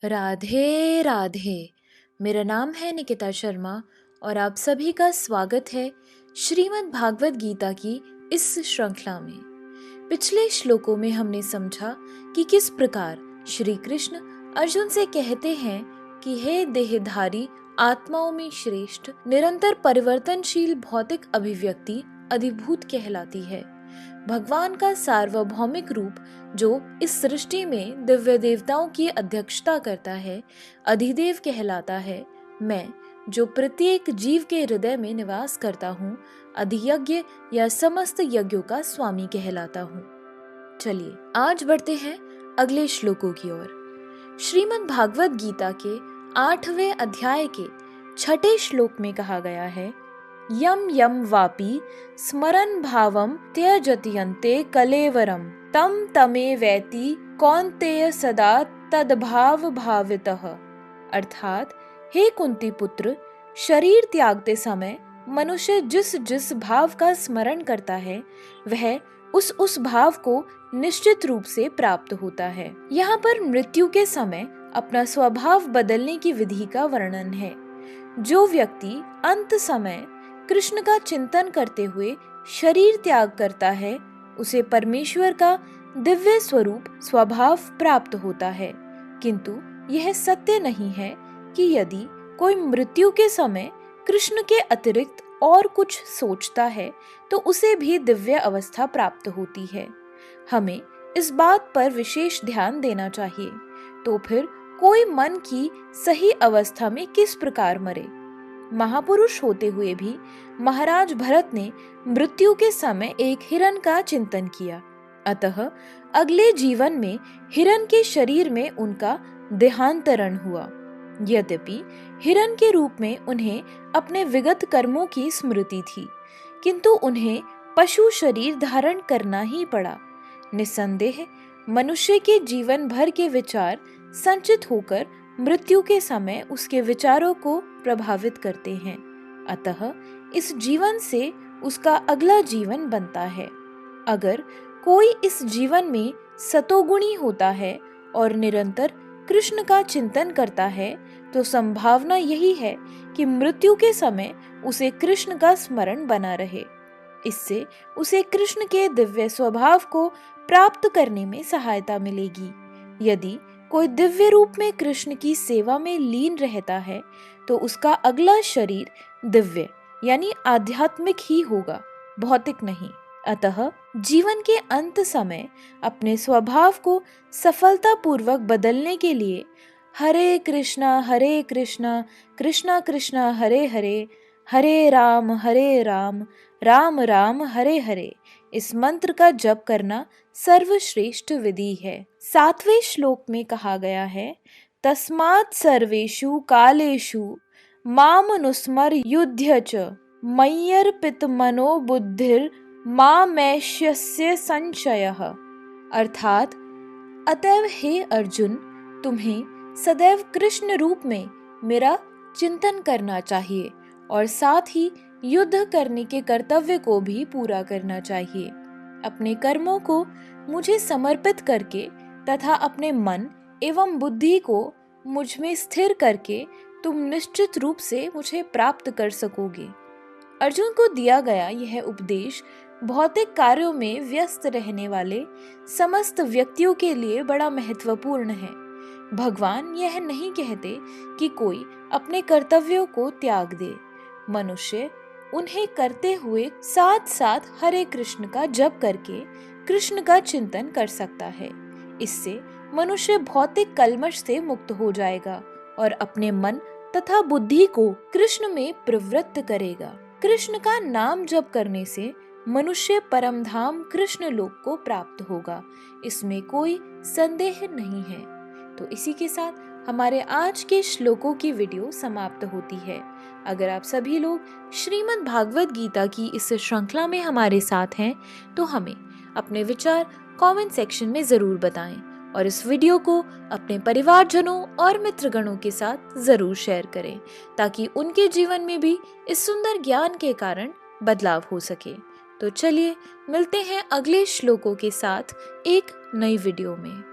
राधे राधे। मेरा नाम है निकिता शर्मा और आप सभी का स्वागत है श्रीमद् भागवत गीता की इस श्रृंखला में। पिछले श्लोकों में हमने समझा कि किस प्रकार श्री कृष्ण अर्जुन से कहते हैं कि हे देहधारी आत्माओं में श्रेष्ठ निरंतर परिवर्तनशील भौतिक अभिव्यक्ति अधिभूत कहलाती है। भगवान का सार्वभौमिक रूप जो इस सृष्टि में दिव्य देवताओं की अध्यक्षता करता है अधिदेव कहलाता है। मैं जो प्रत्येक जीव के हृदय में निवास करता हूँ अधियज्ञ या समस्त यज्ञों का स्वामी कहलाता हूँ। चलिए आज बढ़ते हैं अगले श्लोकों की ओर। श्रीमद् भागवत गीता के 8वें अध्याय के 6ठे श्लोक में कहा गया है, यम यम वापि स्मरन् भावं त्यजत्यन्ते कलेवरम तम तमे वैति कौन्तेय सदा तद्भाव भावितः। अर्थात हे कुंती पुत्र, शरीर त्यागते समय मनुष्य जिस जिस भाव का स्मरण करता है वह उस भाव को निश्चित रूप से प्राप्त होता है। यहाँ पर मृत्यु के समय अपना स्वभाव बदलने की विधि का वर्णन है। जो व्यक्ति अंत समय कृष्ण का चिंतन करते हुए शरीर त्याग करता है उसे परमेश्वर का दिव्य स्वरूप स्वभाव प्राप्त होता है। किंतु यह सत्य नहीं है कि यदि कोई मृत्यु के समय कृष्ण के अतिरिक्त और कुछ सोचता है तो उसे भी दिव्य अवस्था प्राप्त होती है। हमें इस बात पर विशेष ध्यान देना चाहिए। तो फिर कोई मन की सही अवस्था में किस प्रकार मरे? महापुरुष होते हुए भी महाराज भरत ने मृत्यु के समय एक हिरण का चिंतन किया, अतः अगले जीवन में हिरण के शरीर में उनका देहांतरण हुआ। यद्यपि हिरण के रूप में उन्हें अपने विगत कर्मों की स्मृति थी, किंतु उन्हें पशु शरीर धारण करना ही पड़ा। निस्संदेह मनुष्य के जीवन भर के विचार संचित होकर मृत्यु के समय उसके विचारों को प्रभावित करते हैं, अतः इस जीवन से उसका अगला जीवन बनता है। अगर कोई इस जीवन में सतोगुणी होता है और निरंतर कृष्ण का चिंतन करता है तो संभावना यही है कि मृत्यु के समय उसे कृष्ण का स्मरण बना रहे। इससे उसे कृष्ण के दिव्य स्वभाव को प्राप्त करने में सहायता मिलेगी। यदि कोई दिव्य रूप में कृष्ण की सेवा में लीन रहता है तो उसका अगला शरीर दिव्य यानी आध्यात्मिक ही होगा, भौतिक नहीं। अतः जीवन के अंत समय अपने स्वभाव को सफलतापूर्वक बदलने के लिए हरे कृष्णा कृष्णा कृष्णा हरे हरे, हरे राम राम राम हरे हरे इस मंत्र का जप करना सर्वश्रेष्ठ विधि है। 7वें श्लोक में कहा गया है, तस्मात् सर्वेषु कालेषु मामनुस्मर युध्य च मय्यर्पित मनो बुद्धिर मामैष्यस्य संशयः। अर्थात अतएव हे अर्जुन, तुम्हें सदैव कृष्ण रूप में मेरा चिंतन करना चाहिए और साथ ही युद्ध करने के कर्तव्य को भी पूरा करना चाहिए। अपने कर्मों को मुझे समर्पित करके तथा अपने मन एवं बुद्धि को मुझ में स्थिर करके तुम निश्चित रूप से मुझे प्राप्त कर सकोगे। अर्जुन को दिया गया यह उपदेश भौतिक कार्यों में व्यस्त रहने वाले समस्त व्यक्तियों के लिए बड़ा महत्वपूर्ण है। भगवान यह नहीं कहते कि कोई अपने कर्तव्यों को त्याग दे। मनुष्य उन्हें करते हुए साथ साथ हरे कृष्ण का जप करके कृष्ण का चिंतन कर सकता है। इससे मनुष्य भौतिक कल्मश से मुक्त हो जाएगा और अपने मन तथा बुद्धि को कृष्ण में प्रवृत्त करेगा। कृष्ण का नाम जप करने से मनुष्य परम धाम कृष्ण लोक को प्राप्त होगा, इसमें कोई संदेह नहीं है। तो इसी के साथ हमारे आज के श्लोकों की वीडियो समाप्त होती है। अगर आप सभी लोग श्रीमद् भागवत गीता की इस श्रृंखला में हमारे साथ हैं तो हमें अपने विचार कमेंट सेक्शन में जरूर बताएं और इस वीडियो को अपने परिवारजनों और मित्रगणों के साथ जरूर शेयर करें ताकि उनके जीवन में भी इस सुंदर ज्ञान के कारण बदलाव हो सके। तो चलिए मिलते हैं अगले श्लोकों के साथ एक नई वीडियो में।